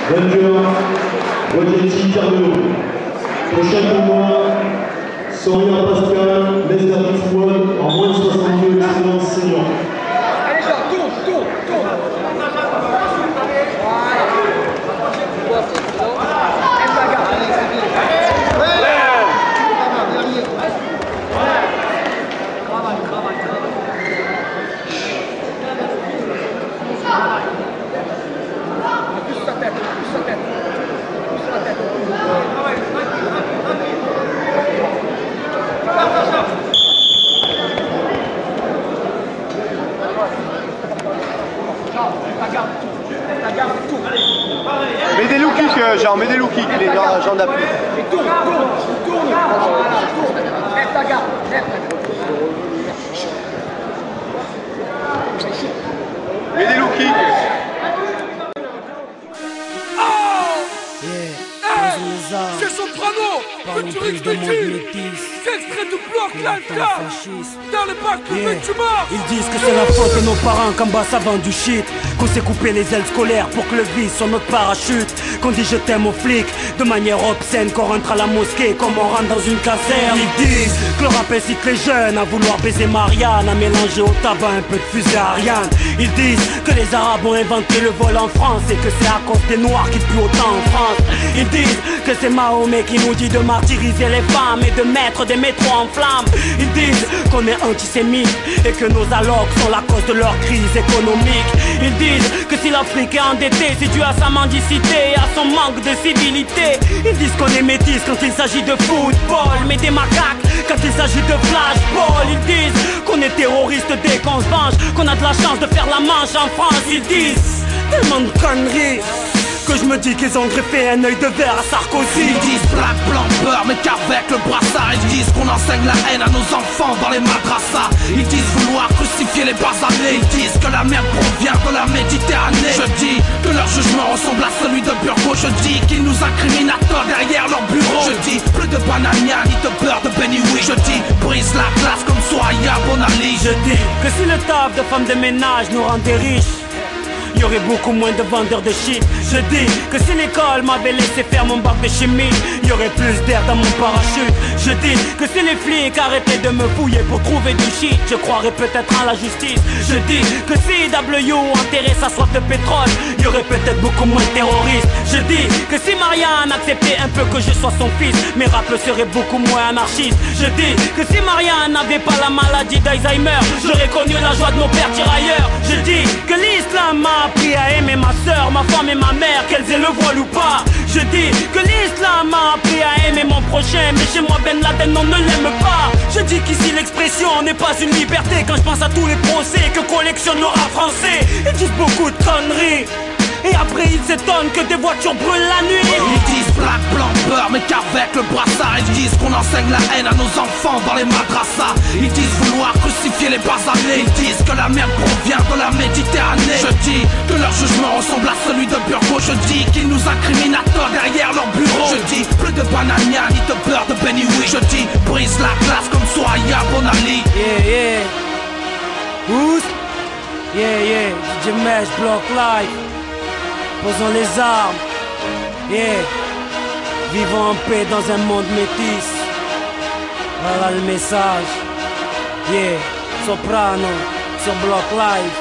Vainqueur, Rogetti Carmelo. Prochain tournoi, Soria Pascal, Mesdames Squad en moins de 60 kg d'excellence senior. Allez, genre, tourne. Mets des low kicks, genre, mets des low kicks, les gens d'appui. Et tourne. Lève ta garde, Mets des low kicks. C'est Soprano, que tu ridicules. C'est extrait du bloc l'Alca. Dans le bac, tu mords. Ils disent que c'est la faute de nos parents qu'en bas ça vend du shit, qu'on s'est coupé les ailes scolaires pour que le vice soit notre parachute, qu'on dit je t'aime aux flics de manière obscène, qu'on rentre à la mosquée comme on rentre dans une caserne. Ils disent que le rap incite les jeunes à vouloir baiser Marianne, à mélanger au tabac un peu de fusée Ariane. Ils disent que les Arabes ont inventé le vol en France et que c'est à cause des Noirs qu'il pue autant en France. Ils disent que c'est Mahomet qui nous dit de martyriser les femmes et de mettre des métros en flammes. Ils disent qu'on est antisémite et que nos allocs sont la cause de leur crise économique. Ils disent que si l'Afrique est endettée, c'est dû à sa mendicité et à son manque de civilité. Ils disent qu'on est métis quand il s'agit de football, mais des macaques quand il s'agit de flashball. Ils disent qu'on est terroriste dès qu'on se venge, qu'on a de la chance de faire la manche en France. Ils disent tellement de conneries que je me dis qu'ils ont greffé un œil de verre à Sarkozy. Ils disent black, blanc, beurre, mais qu'avec le brassard. Ils disent qu'on enseigne la haine à nos enfants dans les madrassas. Ils disent vouloir crucifier les basanés. Ils disent que la merde provient de la Méditerranée. Je dis que leur jugement ressemble à celui de Burgo. Je dis qu'ils nous incriminent à tort derrière leur bureau. Je dis plus de banania ni de beurre de Benny Oui. Je dis brise la glace comme Soya Bonali. Je dis que si le taf de femme de ménage nous rendait riches, il y aurait beaucoup moins de vendeurs de shit. Je dis que si l'école m'avait laissé faire mon bac de chimie, il y aurait plus d'air dans mon parachute. Je dis que si les flics arrêtaient de me fouiller pour trouver du shit, je croirais peut-être en la justice. Je dis que si W enterrait sa soif de pétrole, il y aurait peut-être beaucoup moins de terroristes. Je dis que si Marianne acceptait un peu que je sois son fils, mes rappels seraient beaucoup moins anarchistes. Je dis que si Marianne n'avait pas la maladie d'Alzheimer, j'aurais connu la joie de mon père tirailleur. Je dis que l'islam m'a appris à aimer ma soeur, ma femme et ma mère, qu'elles aient le voile ou pas. Je dis que l'islam m'a appris à aimer mon prochain, mais chez moi Ben Laden on ne l'aime pas. Je dis qu'ici l'expression n'est pas une liberté quand je pense à tous les procès que collectionne le rap français. Ils disent beaucoup de conneries et après ils s'étonnent que des voitures brûlent la nuit. Ils disent black, blanc, beurre, mais qu'avec le brassard. Ils disent qu'on enseigne la haine à nos enfants dans les madrassas. Ils disent vouloir crucifier les basanés. Ils disent que la merde provient de la Méditerranée. Je dis que leur jugement ressemble à celui de Burgo. Je dis qu'ils nous incriminent à tort derrière leur bureau. Je dis plus de banania ni de beurre de Benny Oui. Je dis brise la glace comme Soya Bonali. Yeah, Who's? Yeah, DJ Mesh, Block Life. Posons les armes, vivons en paix dans un monde métis. Voilà le message, Soprano sur Block Live.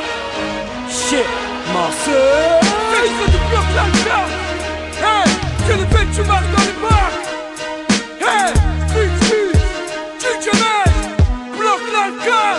Shit, Marseille. C'est l'extrait du bloc l'Alca. Hey, c'est le fait tu marques dans les bacs. Hey, DJ Mesh, Block l'Alca.